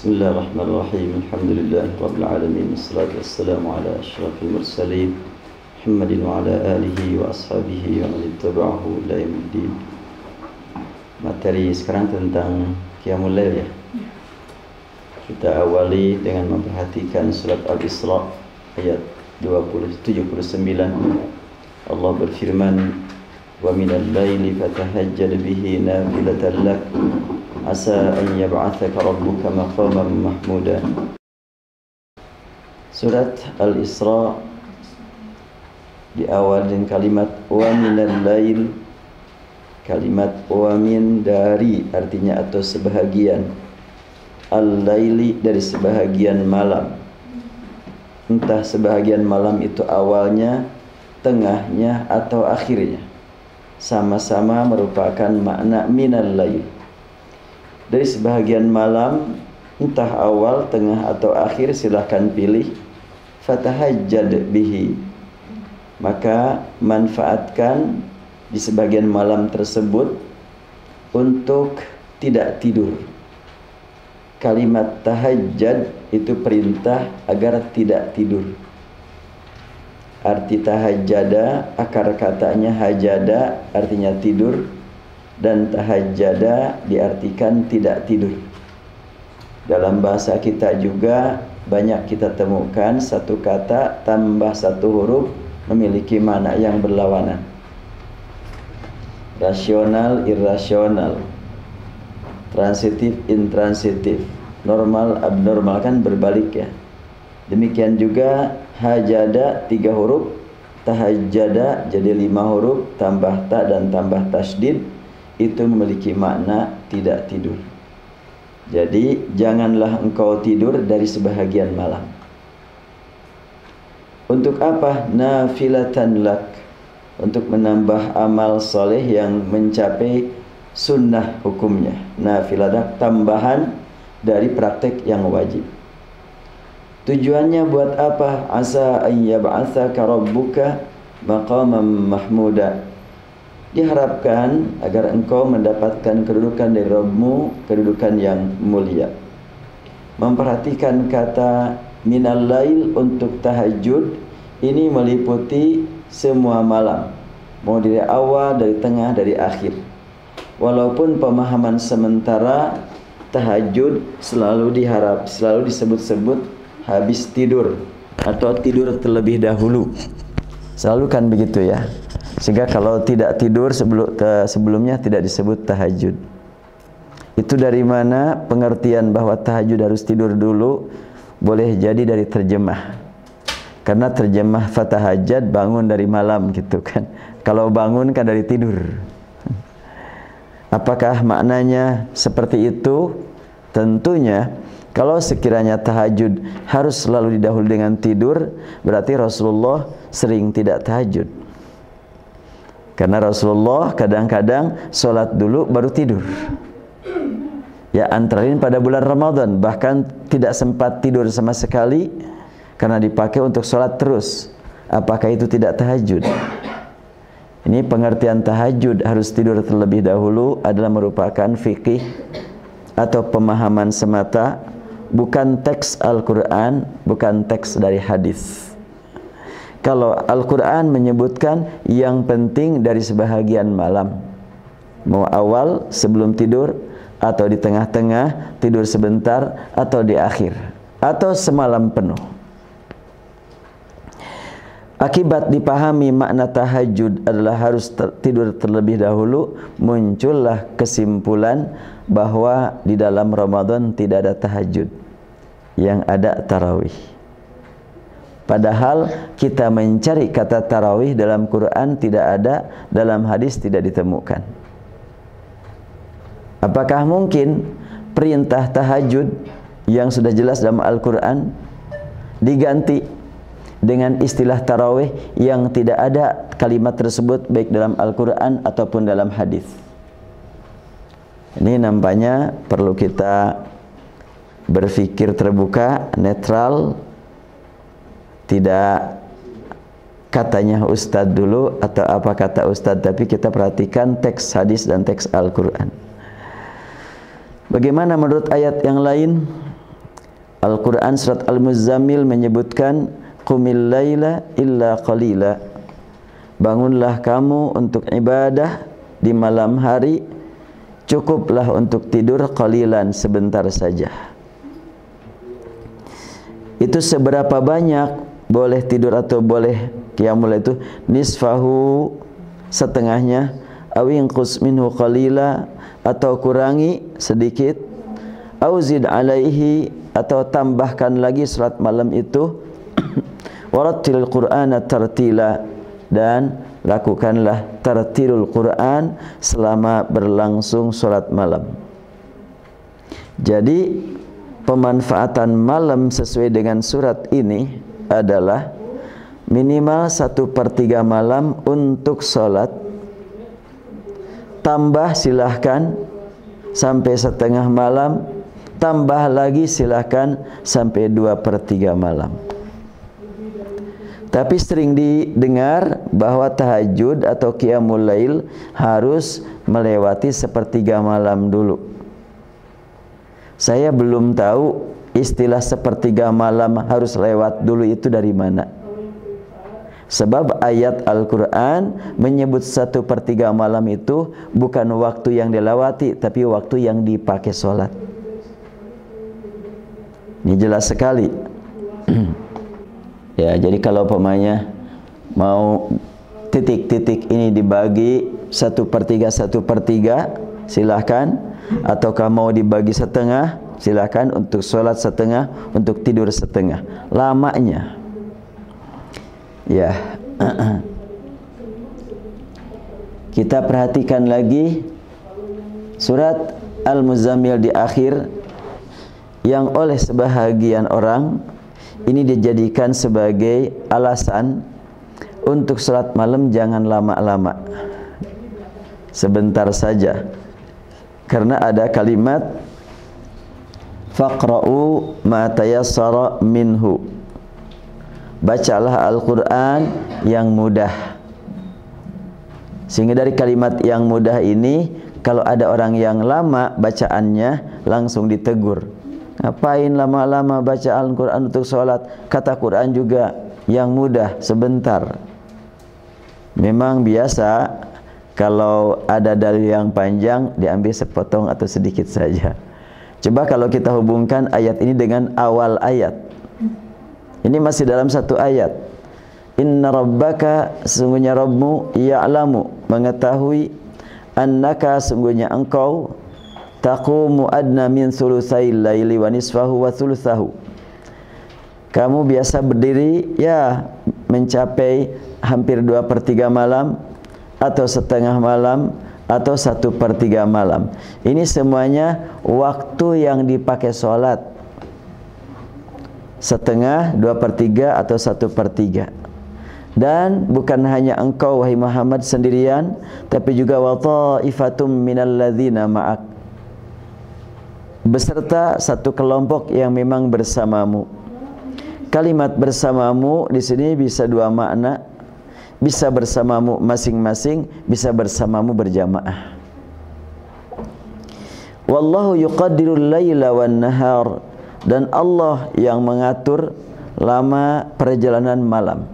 Bismillahirrahmanirrahim. Alhamdulillahi rabbil alamin. Wassalatu wassalamu ala asyrafil mursalin Muhammadin wa ala alihi wa ashabihi wa man ittaba'ahu ila yaumiddin. Materi sekarang tentang Qiyamul Lail ya. Kita awali dengan memperhatikan surat Al-Isra ayat 79. Allah berfirman, "Wa minal laili fatahajjad bihi nafilatan lak asa an yab'athaka rabbuka maqaman mahmuda." Surat Al-Isra diawali dengan kalimat wa minal lail. Kalimat wa min dari artinya atau sebahagian, al-laili dari sebahagian malam. Entah sebahagian malam itu awalnya, tengahnya atau akhirnya, sama-sama merupakan makna minal lail. Dari sebahagian malam, entah awal, tengah atau akhir, silahkan pilih. Fatahajjad bihi, maka manfaatkan di sebagian malam tersebut untuk tidak tidur. Kalimat tahajjud itu perintah agar tidak tidur. Arti tahajjada, akar katanya hajada, artinya tidur, dan tahajjada diartikan tidak tidur. Dalam bahasa kita juga banyak kita temukan satu kata tambah satu huruf memiliki makna yang berlawanan. Rasional, irrasional, transitif, intransitif, normal, abnormal, kan berbalik ya. Demikian juga hajada 3 huruf, tahajjada jadi 5 huruf, tambah ta dan tambah tasdid, itu memiliki makna tidak tidur. Jadi janganlah engkau tidur dari sebahagian malam. Untuk apa? Nafilatan lak, untuk menambah amal soleh yang mencapai sunnah hukumnya. Nafilah tambahan dari praktek yang wajib. Tujuannya buat apa? Asa an yab'atsaka rabbuka maqaman mahmuda. Diharapkan agar engkau mendapatkan kedudukan dari Rabbmu, kedudukan yang mulia. Memperhatikan kata minal lail untuk tahajud ini meliputi semua malam, mau dari awal, dari tengah, dari akhir. Walaupun pemahaman sementara tahajud selalu disebut-sebut habis tidur atau tidur terlebih dahulu. Selalu kan begitu ya. Sehingga kalau tidak tidur sebelumnya tidak disebut tahajud. Itu dari mana pengertian bahwa tahajud harus tidur dulu? Boleh jadi dari terjemah. Karena terjemah fatahajjad bangun dari malam gitu kan. Kalau bangun kan dari tidur. Apakah maknanya seperti itu? Tentunya kalau sekiranya tahajud harus selalu didahului dengan tidur, berarti Rasulullah sering tidak tahajud. Karena Rasulullah kadang-kadang sholat dulu baru tidur. Ya, antara lain pada bulan Ramadan bahkan tidak sempat tidur sama sekali karena dipakai untuk sholat terus. Apakah itu tidak tahajud? Ini pengertian tahajud harus tidur terlebih dahulu adalah merupakan fikih atau pemahaman semata, bukan teks Al-Quran, bukan teks dari hadis. Kalau Al-Quran menyebutkan yang penting dari sebahagian malam, mau awal sebelum tidur, atau di tengah-tengah tidur sebentar, atau di akhir, atau semalam penuh. Akibat dipahami makna tahajud adalah harus tidur terlebih dahulu, muncullah kesimpulan bahwa di dalam Ramadan tidak ada tahajud, yang ada tarawih. Padahal kita mencari kata tarawih dalam Quran tidak ada, dalam hadis tidak ditemukan. Apakah mungkin perintah tahajud yang sudah jelas dalam Al-Quran diganti dengan istilah tarawih yang tidak ada kalimat tersebut baik dalam Al-Quran ataupun dalam hadis? Ini nampaknya perlu kita berpikir terbuka, netral, tidak katanya Ustadz dulu atau apa kata Ustadz, tapi kita perhatikan teks hadis dan teks Al-Quran. Bagaimana menurut ayat yang lain? Al-Quran surat Al-Muzammil menyebutkan qumil laila illa qalila, bangunlah kamu untuk ibadah di malam hari, cukuplah untuk tidur qalilan, sebentar saja. Itu seberapa banyak boleh tidur atau boleh qiyamul itu? Nisfahu, setengahnya, awinqus minhu qalila, atau kurangi sedikit, auzid alaihi, atau tambahkan lagi salat malam itu, warattilil qur'ana tartila, dan lakukanlah tartilul Quran selama berlangsung salat malam. Jadi pemanfaatan malam sesuai dengan surat ini adalah minimal 1/3 malam untuk salat, tambah silahkan sampai setengah malam, tambah lagi silahkan sampai 2/3 malam. Tapi sering didengar bahwa tahajud atau qiyamul lail harus melewati 1/3 malam dulu. Saya belum tahu istilah 1/3 malam harus lewat dulu itu dari mana. Sebab ayat Al-Quran menyebut 1/3 malam itu bukan waktu yang dilewati, tapi waktu yang dipakai sholat. Ini jelas sekali. Ya, jadi kalau pemainnya mau titik-titik ini dibagi 1/3 silahkan, ataukah mau dibagi setengah silahkan, untuk sholat setengah, untuk tidur setengah. Lamanya ya. Kita perhatikan lagi surat Al-Muzammil di akhir, yang oleh sebahagian orang ini dijadikan sebagai alasan untuk salat malam jangan lama-lama, sebentar saja, karena ada kalimat faqra'u ma tayassara minhu, bacalah Al-Quran yang mudah. Sehingga dari kalimat yang mudah ini, kalau ada orang yang lama bacaannya langsung ditegur. Ngapain lama-lama baca Al-Quran untuk sholat? Kata Quran juga yang mudah, sebentar. Memang biasa kalau ada dalil yang panjang diambil sepotong atau sedikit saja. Coba kalau kita hubungkan ayat ini dengan awal ayat. Ini masih dalam satu ayat. Inna rabbaka, sesungguhnya Rabbmu, ya'lamu, mengetahui, annaka, sesungguhnya engkau, taqumu adna min thulutsail laili wa nisfahu wa thulutsahu, kamu biasa berdiri ya mencapai hampir 2/3 malam, atau setengah malam, atau 1/3 malam. Ini semuanya waktu yang dipakai sholat, setengah, 2/3, atau 1/3. Dan bukan hanya engkau wahai Muhammad sendirian, tapi juga wa ta'ifatum minal ladzina ma'ak, beserta satu kelompok yang memang bersamamu. Kalimat bersamamu di sini bisa dua makna, bisa bersamamu masing-masing, bisa bersamamu berjamaah. Wallahu yuqaddirul laila wan nahar, dan Allah yang mengatur lama perjalanan malam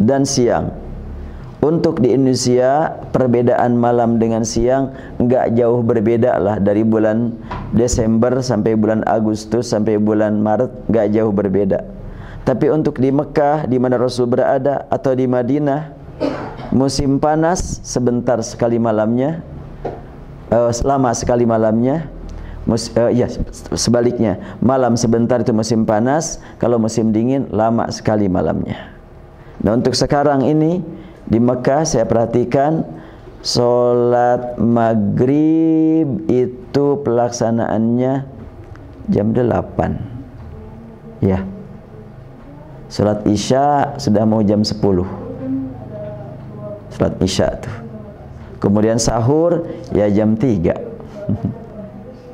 dan siang. Untuk di Indonesia perbedaan malam dengan siang enggak jauh berbeda lah, dari bulan Desember sampai bulan Agustus sampai bulan Maret enggak jauh berbeda. Tapi untuk di Mekah di mana Rasul berada, atau di Madinah, musim panas sebentar sekali malamnya, lama sekali malamnya. Ya, sebaliknya, malam sebentar itu musim panas, kalau musim dingin lama sekali malamnya. Nah, untuk sekarang ini di Mekah saya perhatikan sholat maghrib itu pelaksanaannya jam 8 ya. Sholat isya sudah mau jam 10, sholat isya tuh. Kemudian sahur ya jam 3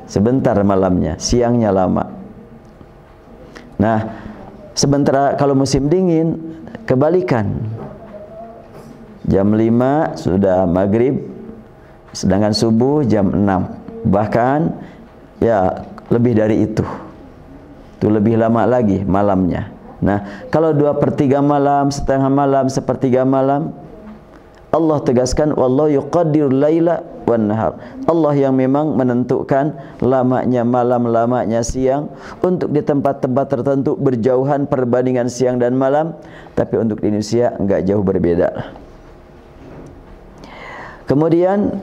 sebentar malamnya, siangnya lama. Nah, sementara kalau musim dingin kebalikan, jam 5 sudah maghrib, sedangkan subuh jam 6, bahkan ya lebih dari itu. itu lebih lama lagi malamnya. Nah, kalau 2/3 malam, setengah malam, sepertiga malam, Allah tegaskan wallahu yuqaddirul laila wan nahar. Allah yang memang menentukan lamanya malam, lamanya siang untuk di tempat-tempat tertentu berjauhan perbandingan siang dan malam, tapi untuk di Indonesia enggak jauh berbeda. Kemudian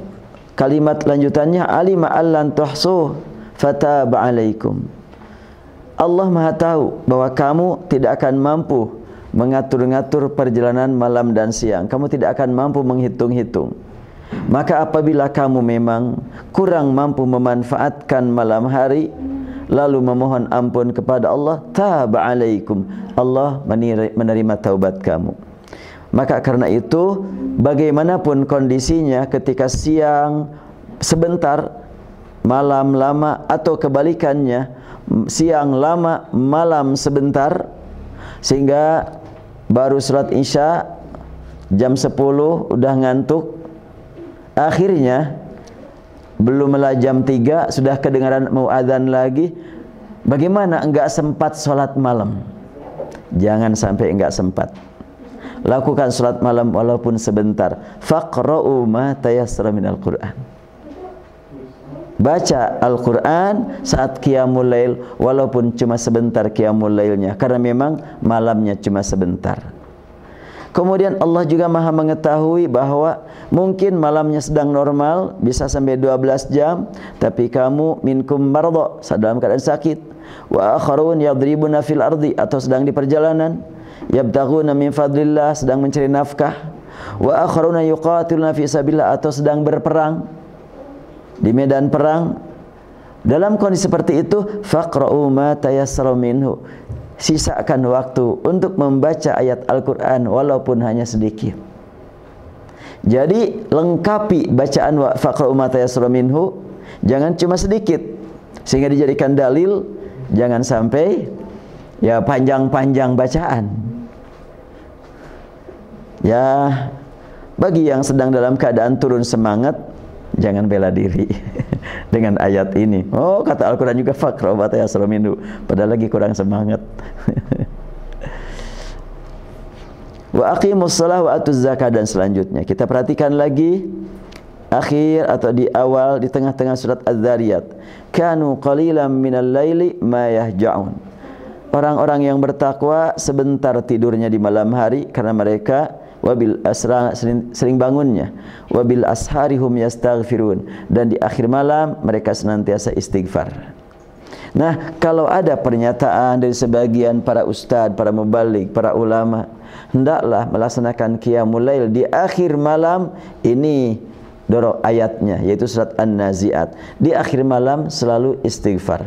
kalimat lanjutannya alima allan tuhsu fataba alaikum. Allah Maha tahu bahwa kamu tidak akan mampu mengatur-ngatur perjalanan malam dan siang. Kamu tidak akan mampu menghitung-hitung. Maka apabila kamu memang kurang mampu memanfaatkan malam hari, lalu memohon ampun kepada Allah, taba alaikum, Allah menerima taubat kamu. Maka karena itu, bagaimanapun kondisinya, ketika siang sebentar, malam lama, atau kebalikannya, siang lama, malam sebentar, sehingga baru sholat isya jam 10 udah ngantuk, akhirnya belumlah jam 3 sudah kedengaran mau adzan lagi. Bagaimana enggak sempat sholat malam? Jangan sampai enggak sempat. Lakukan sholat malam walaupun sebentar. Faqra'u ma tayassara minal Qur'an. Baca Al-Quran saat qiyamul lail, walaupun cuma sebentar qiyamul lailnya, karena memang malamnya cuma sebentar. Kemudian Allah juga Maha mengetahui bahwa mungkin malamnya sedang normal, bisa sampai 12 jam, tapi kamu minkum mardha, dalam keadaan sakit, wa akharun yadribuna fil ardi, atau sedang di perjalanan, yabtaghuna min fadlillah, sedang mencari nafkah, wa akharuna yuqatiluna fi sabilillah, atau sedang berperang di medan perang. Dalam kondisi seperti itu, faqra'u ma tayassara minhu, sisakan waktu untuk membaca ayat Al-Quran walaupun hanya sedikit. Jadi lengkapi bacaan faqra'u ma tayassara minhu, jangan cuma sedikit sehingga dijadikan dalil, jangan sampai ya panjang-panjang bacaan. Ya, bagi yang sedang dalam keadaan turun semangat, jangan bela diri dengan ayat ini. Oh, kata Al-Quran juga faqra'u ma tayassara minhu, padahal lagi kurang semangat. Wa aqimus shalah wa atuz zakah, dan selanjutnya kita perhatikan lagi akhir atau di awal, di tengah-tengah surat Az-Zariyat. Kanu qalilan minal laili ma yahja'un. Orang-orang yang bertakwa sebentar tidurnya di malam hari karena mereka wabil asra sering bangunnya, wabil asharihum yastaghfirun, dan di akhir malam mereka senantiasa istighfar. Nah, kalau ada pernyataan dari sebagian para ustadz, para mubalik, para ulama, hendaklah melaksanakan qiyamul lail di akhir malam, ini dorong ayatnya, yaitu surat An-Nazi'at. Di akhir malam selalu istighfar.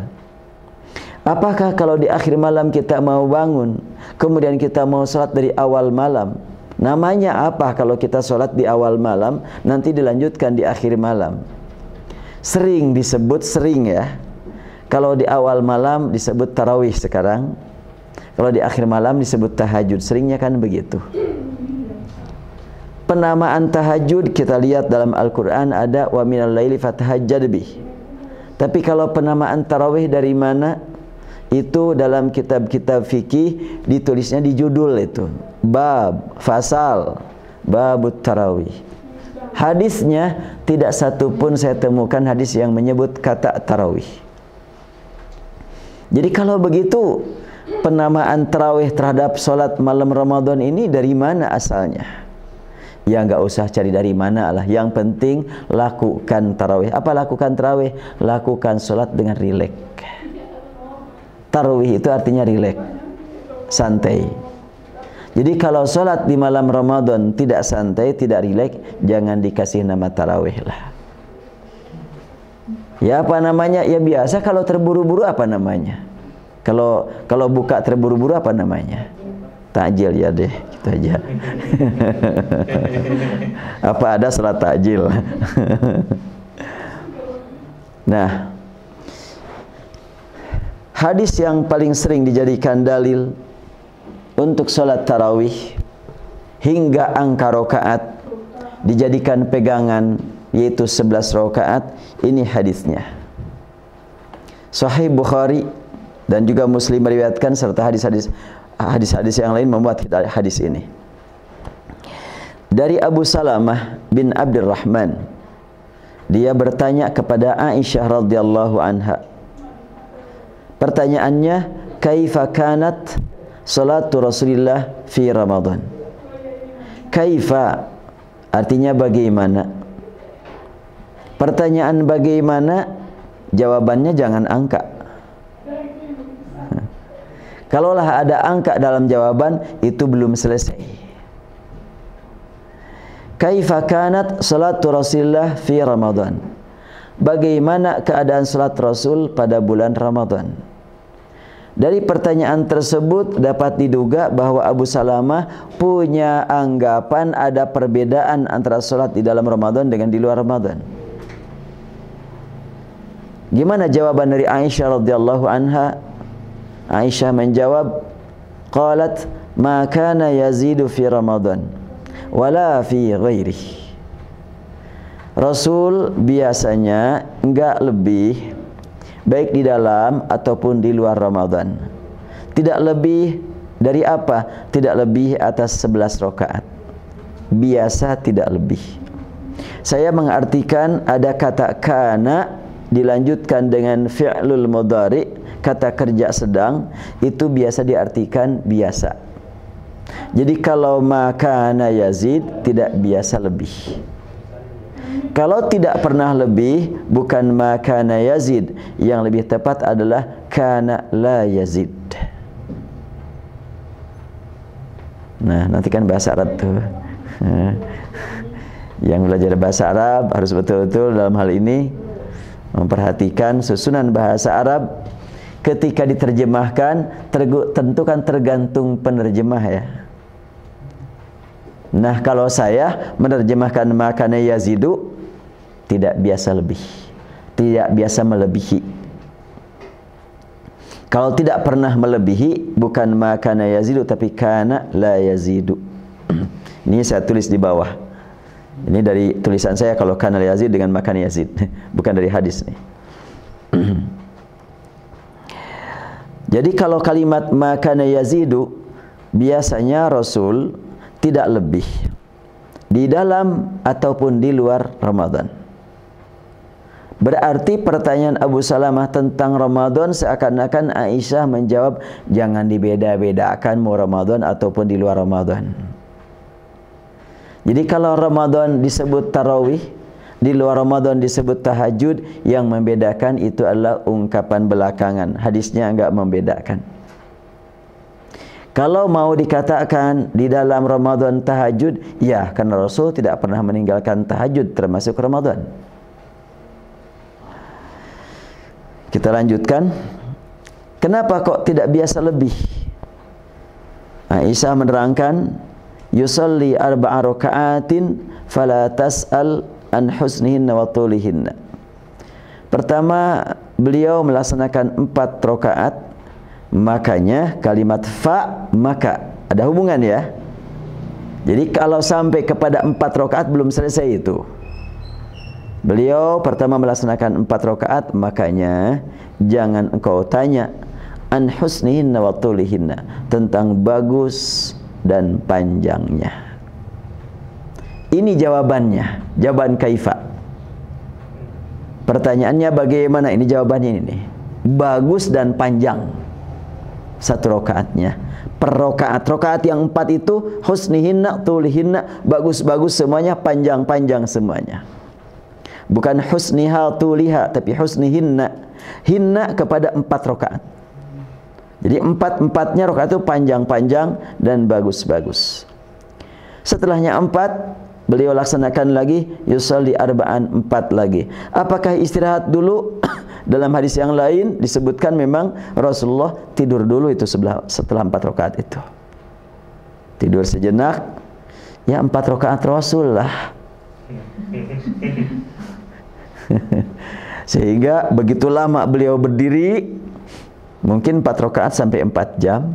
Apakah kalau di akhir malam kita mau bangun, kemudian kita mau sholat dari awal malam, namanya apa kalau kita sholat di awal malam, nanti dilanjutkan di akhir malam? Sering disebut, sering ya, kalau di awal malam disebut tarawih sekarang, kalau di akhir malam disebut tahajud, seringnya kan begitu. Penamaan tahajud kita lihat dalam Al-Quran ada wa minal laili fatahajjad bih. Tapi kalau penamaan tarawih dari mana? Itu dalam kitab-kitab fikih ditulisnya di judul itu, bab, fasal, babut tarawih. Hadisnya tidak satu pun saya temukan hadis yang menyebut kata tarawih. Jadi kalau begitu, penamaan tarawih terhadap sholat malam Ramadan ini dari mana asalnya? Ya nggak usah cari dari mana lah, yang penting lakukan tarawih. Apa lakukan tarawih? Lakukan sholat dengan rileks. Tarawih itu artinya rileks, santai. Jadi kalau sholat di malam Ramadan tidak santai, tidak rileks, jangan dikasih nama tarawih lah. Ya apa namanya? Ya biasa kalau terburu-buru apa namanya? Kalau buka terburu-buru apa namanya? Takjil ya deh, gitu aja. Apa ada salat takjil? Nah, hadis yang paling sering dijadikan dalil untuk sholat tarawih hingga angka rokaat dijadikan pegangan, yaitu 11 rokaat. Ini hadisnya Sahih Bukhari Dan juga Muslim meriwayatkan serta hadis-hadis yang lain memuat hadis ini. Dari Abu Salamah bin Abdurrahman, dia bertanya kepada Aisyah radhiyallahu anha. Pertanyaannya, kaifa kanat salatu Rasulillah fi Ramadan? Kaifa artinya bagaimana. Pertanyaan bagaimana, jawabannya jangan angka. Kalaulah ada angka dalam jawaban, itu belum selesai. Kaifa kanat salatu Rasulillah fi Ramadan? Bagaimana keadaan salat Rasul pada bulan Ramadan? Dari pertanyaan tersebut dapat diduga bahwa Abu Salamah punya anggapan ada perbedaan antara salat di dalam Ramadan dengan di luar Ramadan. Gimana jawaban dari Aisyah radhiyallahu anha? Aisyah menjawab, qalat ma kana yazidu fi Ramadan wala fi ghairihi. Rasul biasanya enggak lebih, baik di dalam ataupun di luar Ramadan. Tidak lebih dari apa? Tidak lebih atas 11 rakaat. Biasa tidak lebih. Saya mengartikan ada kata kana dilanjutkan dengan fi'lul mudhari, kata kerja sedang, itu biasa diartikan biasa. Jadi kalau makana yazid, tidak biasa lebih. Kalau tidak pernah lebih, bukan makana yazid, yang lebih tepat adalah kana la yazid. Nah, nanti kan bahasa Arab tuh. Yang belajar bahasa Arab harus betul-betul dalam hal ini memperhatikan susunan bahasa Arab. Ketika diterjemahkan, tentu kan tergantung penerjemah ya. Nah, kalau saya menerjemahkan makana yazidu, tidak biasa lebih, tidak biasa melebihi. Kalau tidak pernah melebihi, bukan makana yazidu, tapi kana la yazidu. Ini saya tulis di bawah. Ini dari tulisan saya, kalau kana la yazid dengan makana yazid, bukan dari hadis nih. Jadi kalau kalimat makana yazidu, biasanya Rasul tidak lebih di dalam ataupun di luar Ramadan. Berarti pertanyaan Abu Salamah tentang Ramadan seakan-akan Aisyah menjawab, jangan dibeda-bedakan mau Ramadan ataupun di luar Ramadan. Jadi kalau Ramadan disebut tarawih, di luar Ramadan disebut tahajud, yang membedakan itu adalah ungkapan belakangan. Hadisnya enggak membedakan. Kalau mau dikatakan di dalam Ramadan tahajud, ya, karena Rasul tidak pernah meninggalkan tahajud termasuk Ramadan. Kita lanjutkan. Kenapa kok tidak biasa lebih? Aisyah menerangkan, yusalli arba'a raka'atin fala tas'al an husnihinna wa tulihinna. Pertama, beliau melaksanakan 4 rakaat. Makanya kalimat fa, maka ada hubungan ya. Jadi kalau sampai kepada 4 rakaat belum selesai itu. Beliau pertama melaksanakan 4 rakaat, makanya jangan engkau tanya an husnihinna wa tulihinna, tentang bagus dan panjangnya. Ini jawabannya, jawaban kaifa. Pertanyaannya bagaimana? Ini jawabannya ini nih. Bagus dan panjang. 1 rakaatnya. Per rakaat. Rakaat yang 4 itu husnihinna, tulihinna, bagus-bagus semuanya, panjang-panjang semuanya. Bukan husniha, tuliha, tapi husnihinna. Hinna kepada 4 rakaat. Jadi 4-4-nya rakaat itu panjang-panjang dan bagus-bagus. Setelahnya 4, beliau laksanakan lagi yusalli arba'an, 4 lagi. Apakah istirahat dulu? Dalam hadis yang lain disebutkan memang Rasulullah tidur dulu itu setelah 4 rakaat itu. Tidur sejenak. Ya 4 rakaat Rasul lah. Sehingga begitu lama beliau berdiri, mungkin 4 rakaat sampai 4 jam.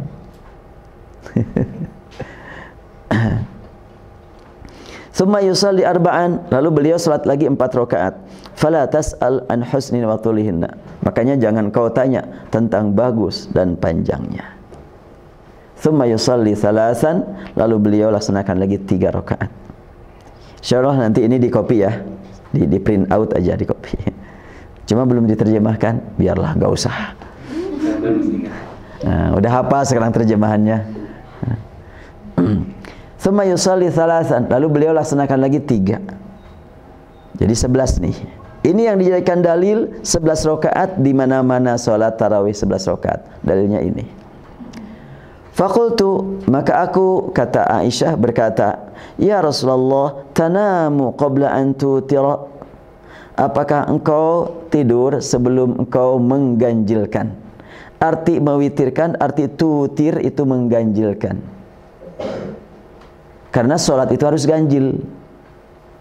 Tsumma yusalli arba'an, lalu beliau salat lagi 4 rakaat. Fala tas'al an husni wa tulihinna. Makanya jangan kau tanya tentang bagus dan panjangnya. Tsumma yusalli thalathan, lalu beliau laksanakan lagi 3 rakaat. Insyaallah nanti ini di copy ya. Di print out aja, di copy. Cuma belum diterjemahkan, biarlah enggak usah. Nah, udah hafal sekarang terjemahannya. Tsumma yusalli thalathan, lalu beliau laksanakan lagi 3. Jadi 11 nih. Ini yang dijadikan dalil 11 rakaat di mana-mana salat tarawih 11 rakaat. Dalilnya ini. Faqultu, maka aku, kata Aisyah berkata, ya Rasulullah, tanamu qabla an tutira. Apakah engkau tidur sebelum engkau mengganjilkan? Arti mewitirkan, arti tutir itu mengganjilkan. Karena sholat itu harus ganjil.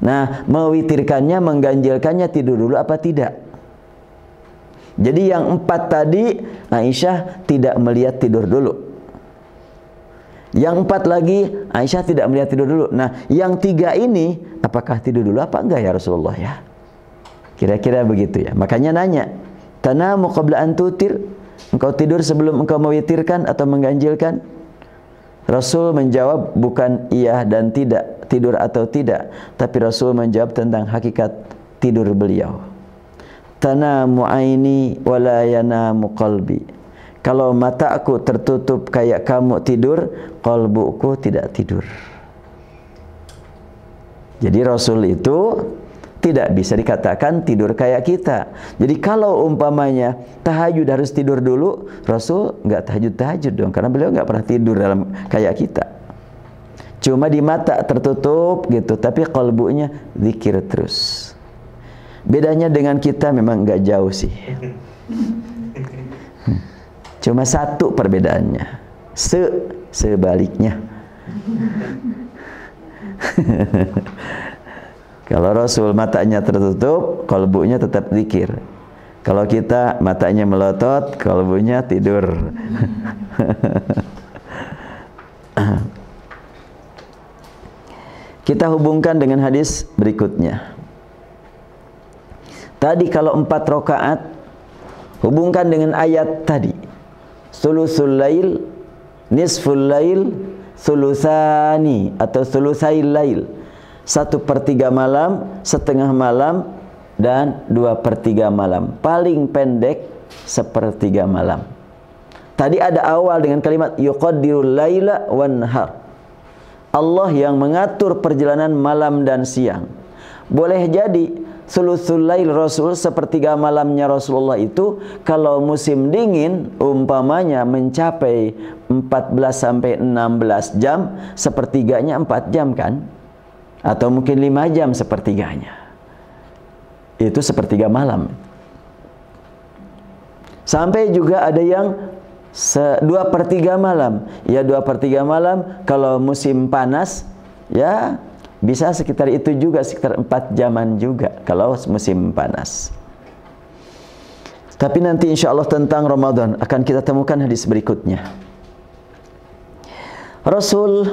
Nah, mewitirkannya, mengganjilkannya tidur dulu apa tidak? Jadi yang 4 tadi Aisyah tidak melihat tidur dulu. Yang 4 lagi Aisyah tidak melihat tidur dulu. Nah, yang 3 ini apakah tidur dulu apa enggak ya Rasulullah ya? Kira-kira begitu ya. Makanya nanya, tanamu qabla an tutir? Engkau tidur sebelum engkau mewitirkan atau mengganjilkan? Rasul menjawab bukan iya dan tidak, tidur atau tidak, tapi Rasul menjawab tentang hakikat tidur beliau. Tanamu aini wala yanamu qalbi. Kalau mataku tertutup kayak kamu tidur, qalbuku tidak tidur. Jadi Rasul itu tidak bisa dikatakan tidur kayak kita. Jadi kalau umpamanya tahajud harus tidur dulu, Rasul nggak tahajud dong, karena beliau nggak pernah tidur dalam kayak kita. Cuma di mata tertutup gitu, tapi qalbunya zikir terus. Bedanya dengan kita memang nggak jauh sih. Cuma satu perbedaannya, sebaliknya. Kalau Rasul matanya tertutup, kalbunya tetap zikir. Kalau kita matanya melotot, kalbunya tidur. Kita hubungkan dengan hadis berikutnya. Tadi kalau 4 rakaat, hubungkan dengan ayat tadi. Sulusul lail, nisful lail, sulusani atau sulusail lail. 1/3 malam, setengah malam, dan 2/3 malam. Paling pendek 1/3 malam. Tadi ada awal dengan kalimat yuqaddirul laila wan nahar. Allah yang mengatur perjalanan malam dan siang. Boleh jadi sulusul lail Rasul, 1/3 malamnya Rasulullah itu kalau musim dingin umpamanya mencapai 14 sampai 16 jam, 1/3-nya 4 jam kan? Atau mungkin 5 jam 1/3-nya. Itu 1/3 malam. Sampai juga ada yang 2/3 malam. Ya 2/3 malam kalau musim panas ya bisa sekitar itu juga, sekitar 4 jaman juga kalau musim panas. Tapi nanti insya Allah tentang Ramadan akan kita temukan hadis berikutnya. Rasul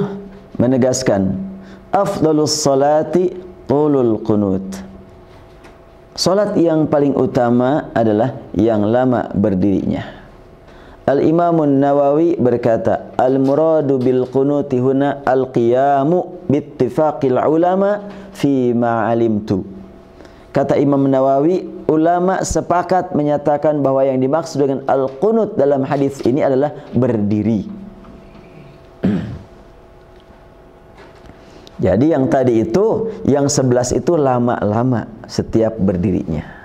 menegaskan afdalus salati tulul qunut. Salat yang paling utama adalah yang lama berdirinya. Al-Imamun Nawawi berkata, al-muradu bil qunuti huna al-qiyamu bittifaqil ulama fi ma alimtu. Kata Imam Nawawi, ulama sepakat menyatakan bahwa yang dimaksud dengan al-qunut dalam hadis ini adalah berdiri. Jadi yang tadi itu, yang 11 itu lama-lama setiap berdirinya.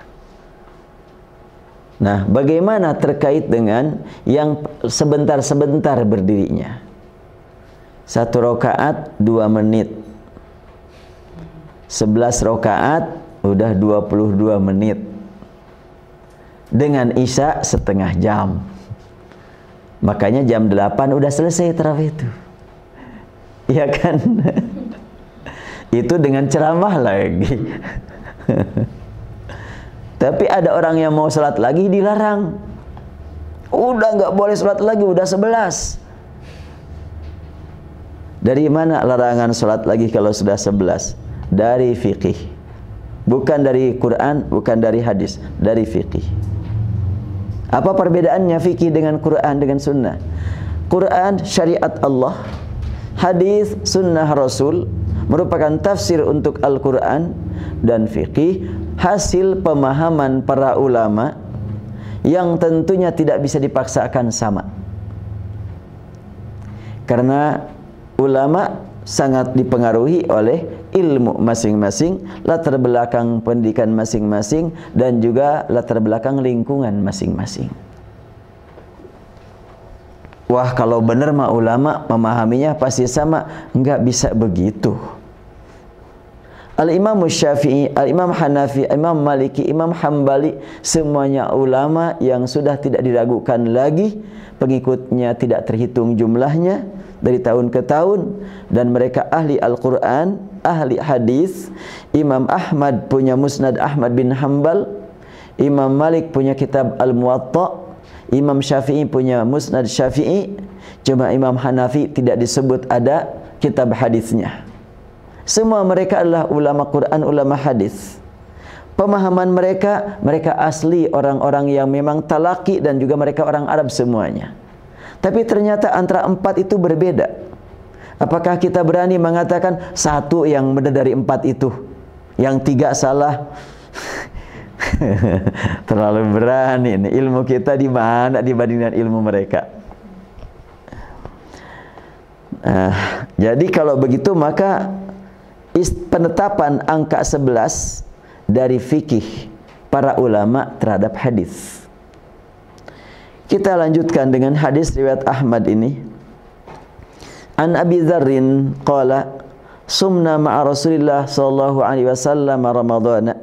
Nah, bagaimana terkait dengan yang sebentar-sebentar berdirinya? 1 rakaat 2 menit. 11 rakaat udah 22 menit. Dengan Isya setengah jam. Makanya jam 8 udah selesai tarawih itu. Iya kan? Itu dengan ceramah lagi. Tapi ada orang yang mau sholat lagi dilarang. Udah nggak boleh sholat lagi, udah 11. Dari mana larangan sholat lagi kalau sudah 11? dari fikih. Bukan dari Quran, bukan dari hadis, dari fikih. Apa perbedaannya fikih dengan Quran dengan sunnah? Quran syariat Allah, hadis sunnah Rasul merupakan tafsir untuk Al-Quran, dan fikih hasil pemahaman para ulama yang tentunya tidak bisa dipaksakan sama. Karena ulama sangat dipengaruhi oleh ilmu masing-masing, latar belakang pendidikan masing-masing, dan juga latar belakang lingkungan masing-masing. Wah, kalau benar mah ulama memahaminya pasti sama. Enggak bisa begitu. Al-Imam Syafi'i, Al-Imam Hanafi, Imam Maliki, Imam Hambali, semuanya ulama yang sudah tidak diragukan lagi, pengikutnya tidak terhitung jumlahnya dari tahun ke tahun, dan mereka ahli Al-Quran, ahli hadis. Imam Ahmad punya Musnad Ahmad bin Hanbal, Imam Malik punya kitab Al-Muwatta, Imam Syafi'i punya Musnad Syafi'i. Cuma Imam Hanafi tidak disebut ada kitab hadisnya. Semua mereka adalah ulama Quran, ulama hadis. Pemahaman mereka, mereka asli orang-orang yang memang talaki, dan juga mereka orang Arab semuanya. Tapi ternyata antara empat itu berbeda. Apakah kita berani mengatakan satu yang benar dari empat itu, yang tiga salah? Terlalu berani nih. Ilmu kita di mana dibandingkan ilmu mereka? Jadi kalau begitu maka penetapan angka 11 dari fikih para ulama terhadap hadis. Kita lanjutkan dengan hadis riwayat Ahmad ini. An Abi Dzarrin qala sumna ma'a Rasulillah sallallahu alaihi wasallam Ramadhana.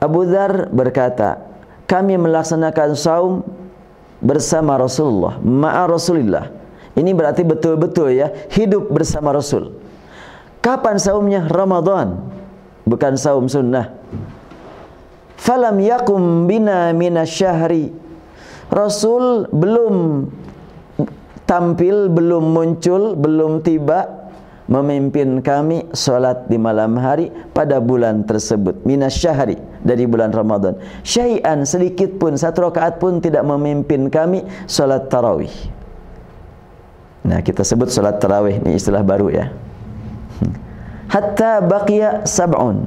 Abu Dzar berkata, kami melaksanakan saum bersama Rasulullah, ma'a Rasulillah. Ini berarti betul-betul ya, hidup bersama Rasul. Kapan saumnya? Ramadan, bukan saum sunnah. Falam yakum bina minasyahri. Rasul belum tampil, belum muncul, belum tiba memimpin kami salat di malam hari pada bulan tersebut. Minasyahri, dari bulan Ramadan. Syai'an, sedikit pun, satu rakaat pun tidak memimpin kami salat tarawih. Nah, kita sebut salat tarawih, ini istilah baru ya. Hatta baqiya sab'un,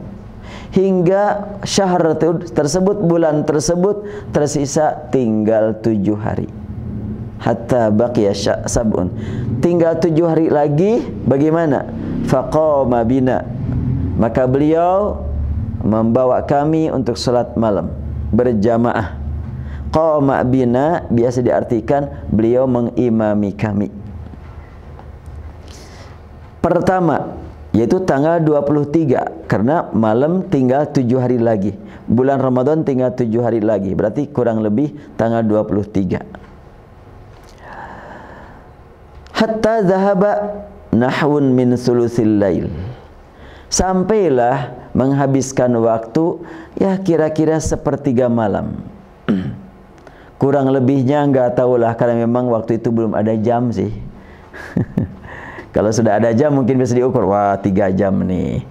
hingga syahr tersebut, bulan tersebut tersisa tinggal 7 hari. Hatta baqiya sab'un, tinggal 7 hari lagi. Bagaimana? Faqama bina, maka beliau membawa kami untuk salat malam berjamaah. Qama bina biasa diartikan beliau mengimami kami. Pertama, yaitu tanggal 23, karena malam tinggal 7 hari lagi, bulan Ramadan tinggal 7 hari lagi, berarti kurang lebih tanggal 23. Hatta zahaba nahwun min thuluthil lail, sampailah menghabiskan waktu ya kira-kira sepertiga malam. Kurang lebihnya enggak tahulah, karena memang waktu itu belum ada jam sih. Kalau sudah ada jam mungkin bisa diukur, wah 3 jam nih,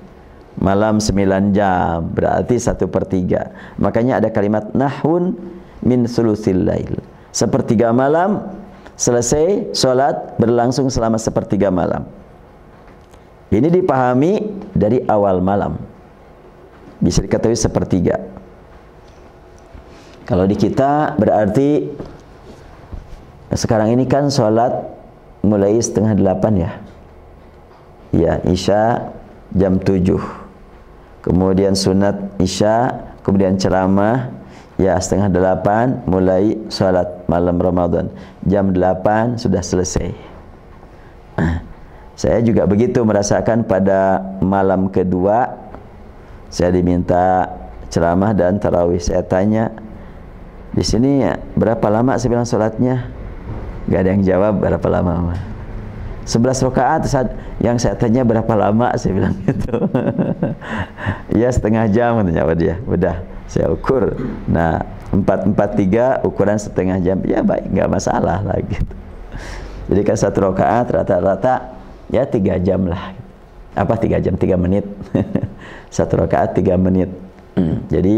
malam 9 jam, berarti 1/3. Makanya ada kalimat nahwun min thuluthil lail, sepertiga malam, selesai sholat berlangsung selama sepertiga malam. Ini dipahami dari awal malam, bisa diketahui sepertiga. Kalau di kita berarti sekarang ini kan sholat mulai 7:30 ya. Ya, Isya jam 7. Kemudian sunat Isya, kemudian ceramah ya 7:30, mulai sholat malam Ramadan. Jam 8 sudah selesai. Saya juga begitu merasakan pada malam kedua. Saya diminta ceramah dan tarawih. Saya tanya, di sini berapa lama? Saya bilang sholatnya. Gak ada yang jawab berapa lama. 11 rakaat. Yang saya tanya berapa lama, saya bilang gitu. Ya 1/2 jam katanya dia. Udah saya ukur. Nah 4-4-3 ukuran 1/2 jam. Ya baik, nggak masalah lah gitu. Jadi kan 1 rakaat rata-rata ya 3 jam lah. 3 jam 3 menit. 1 rakaat 3 menit. Jadi